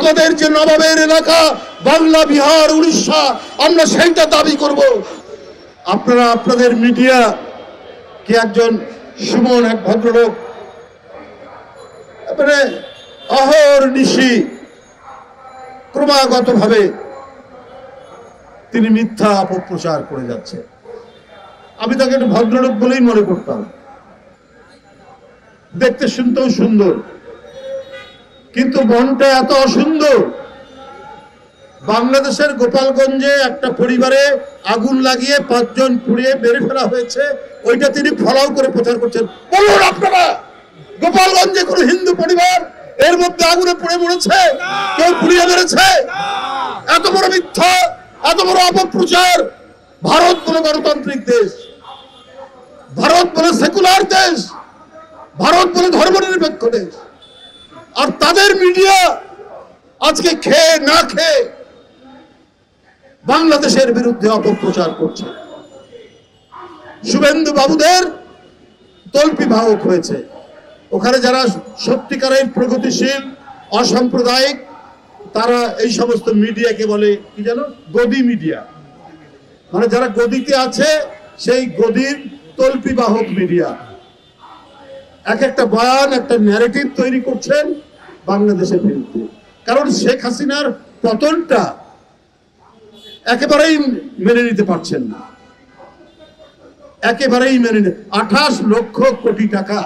আমাদের যে নবাবের এলাকা বাংলা, বিহার, উড়িষ্যা, আমরা সেইটা দাবি করব। আপনারা আপনাদের মিডিয়া কি একজন সুমন, এক ভদ্রলোক, মানে অহর্নিশি ক্রমাগতভাবে তিনি মিথ্যা অপপ্রচার করে যাচ্ছে। আমি তাকে একটা ভদ্রলোক বলেই মনে করতাম, দেখতে শুনতেও সুন্দর, কিন্তু মনটা এত অসুন্দর। বাংলাদেশের গোপালগঞ্জে একটা পরিবারে আগুন লাগিয়ে 5 জন পুড়িয়ে মেরে ফেলা হয়েছে, ওইটা তিনি ফলাও করে প্রচার করছেন। বলুন আপনারা, গোপালগঞ্জে কোন হিন্দু পরিবার এর মধ্যে আগুনে পুড়ে মরেছে? কেউ পুড়িয়ে মেরেছে? এত বড় মিথ্যা, এত বড় অপপ্রচার। ভারত কোন গণতান্ত্রিক দেশ, ভারত বলে সেকুলার দেশ, ভারত বলে ধর্মনিরপেক্ষ দেশ, আর তাদের মিডিয়া আজকে খেয়ে না খেয়ে বাংলাদেশের বিরুদ্ধে অপপ্রচার করছে। শুভেন্দু বাবুদের তল্পি বাহক হয়েছে। ওখানে যারা সত্যিকারের প্রগতিশীল, অসাম্প্রদায়িক, তারা এই সমস্ত মিডিয়াকে বলে কি জানো, গদি মিডিয়া। মানে যারা গদিতে আছে সেই গদির তল্পি বাহক মিডিয়া। এক একটা বয়ান, একটা ন্যারেটিভ তৈরি করছেন বাংলাদেশের বিরুদ্ধে। কারণ শেখ হাসিনার পতনটা একেবারেই মেনে নিতে পারছেন না, একেবারেই মেনে নিতে। 28 লক্ষ কোটি টাকা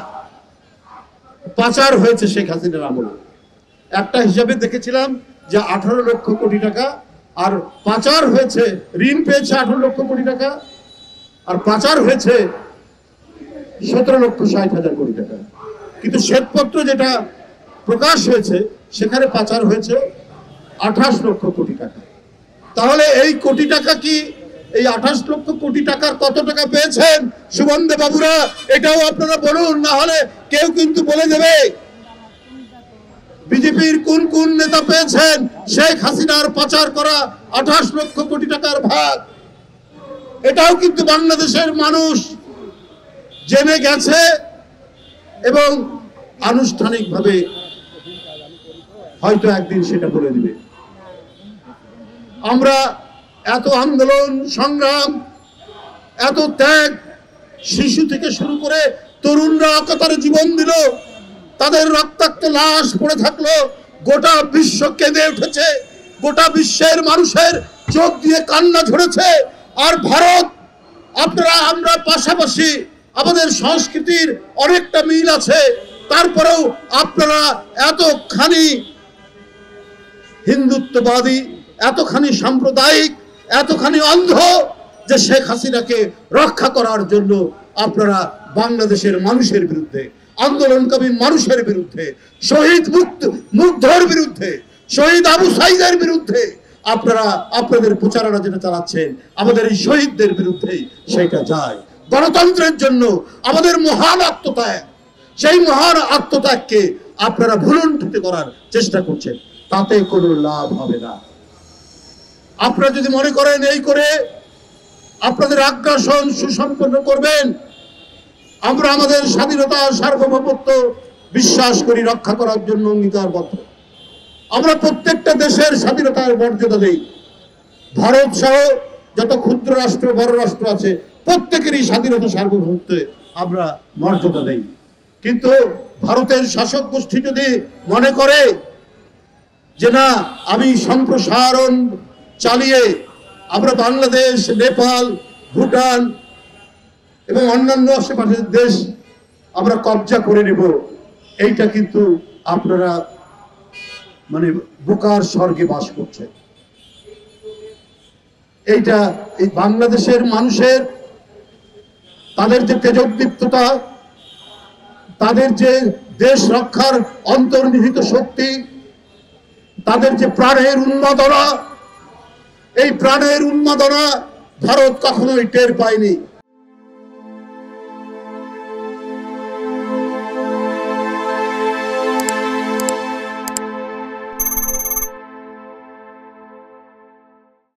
পাচার হয়েছে শেখ হাসিনার আমলে। একটা হিসাবে দেখেছিলাম যে 18 লক্ষ কোটি টাকা, আর পাচার হয়েছে, ঋণ পেয়েছে 18 লক্ষ কোটি টাকা, আর পাচার হয়েছে 17,60,000 কোটি টাকা। কিন্তু শ্বেতপত্র যেটা প্রকাশ হয়েছে সেখানে পাচার হয়েছে 28 লক্ষ কোটি টাকা। তাহলে এই কোটি টাকা কি, এই 28 লক্ষ কোটি টাকার কত টাকা পেয়েছেন সুবন্ধে বাবুরা? এটাও আপনারা বলুন, না হলে কেউ কিন্তু বলে দেবে বিজেপির কোন কোন নেতা পেয়েছেন শেখ হাসিনার পাচার করা 28 লক্ষ কোটি টাকার ভাগ। এটাও কিন্তু বাংলাদেশের মানুষ জেনে গেছে এবং আনুষ্ঠানিকভাবে হয়তো একদিন সেটা বলে দিবে। আমরা এত আন্দোলন সংগ্রাম, এত ত্যাগ, শিশু থেকে শুরু করে তরুণরা অকাতরে জীবন দিল, তাদের রক্তাক্ত লাশ পড়ে থাকলো, গোটা বিশ্ব কেঁদে উঠেছে, গোটা বিশ্বের মানুষের চোখ দিয়ে কান্না ঝরেছে। আর ভারত, আপনারা আমরা পাশাপাশি, আমাদের সংস্কৃতির অনেকটা মিল আছে, তারপরেও আপনারা এতখানি হিন্দুত্ববাদী, এতখানি সাম্প্রদায়িক, এতখানি অন্ধ যে শেখ হাসিনাকে রক্ষা করার জন্য আপনারা বাংলাদেশের মানুষের বিরুদ্ধে, আন্দোলনকারী মানুষের বিরুদ্ধে, শহীদ মুগ্ধর বিরুদ্ধে, শহীদ আবু সাইদের বিরুদ্ধে আপনারা আপনাদের প্রচারণা যেটা চালাচ্ছেন, আমাদের এই শহীদদের বিরুদ্ধেই সেটা যায়। গণতন্ত্রের জন্য আমাদের মহান আত্মত্যাগ, সেই মহান আত্মত্যাগকে আপনারা ভুলুণ্ঠিত করার চেষ্টা করছেন, তাতে কোনো লাভ হবে না। আপনারা যদি মনে করেন এই করে আপনাদের আগ্রাসন সুসম্পন্ন করবেন, আমরা আমাদের স্বাধীনতা, সার্বভৌমত্ব বিশ্বাস করি, রক্ষা করার জন্য অঙ্গীকারবদ্ধ। আমরা প্রত্যেকটা দেশের স্বাধীনতার মর্যাদা দেই। ভারত সহ যত ক্ষুদ্র রাষ্ট্র, বড় রাষ্ট্র আছে, প্রত্যেকেরই স্বাধীনতা, সার্বভৌমত্বে আমরা মর্যাদা দেই। কিন্তু ভারতের শাসক গোষ্ঠী যদি মনে করে যে না, আমি সম্প্রসারণ চালিয়ে আমরা বাংলাদেশ, নেপাল, ভুটান এবং অন্যান্য আশেপাশের দেশ আমরা কবজা করে নেব, এইটা কিন্তু আপনারা মানে বোকার স্বর্গে বাস করছেন। এইটা এই বাংলাদেশের মানুষের, তাদের যে তেজোদ্দীপ্ততা, তাদের যে দেশ রক্ষার অন্তর্নিহিত শক্তি, তাদের যে প্রাণের উন্মাদনা, এই প্রাণের উন্মাদনা ভারত কখনোই টের পায়নি।